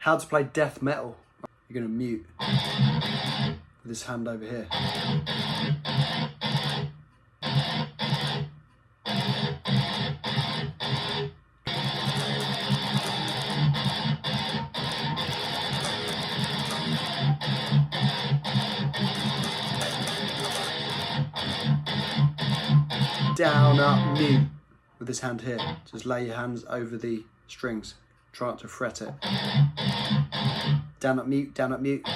How to play death metal. You're going to mute with this hand over here. Down, up, mute with this hand here. Just lay your hands over the strings. Try not to fret it. Down, up, mute, down, up, mute.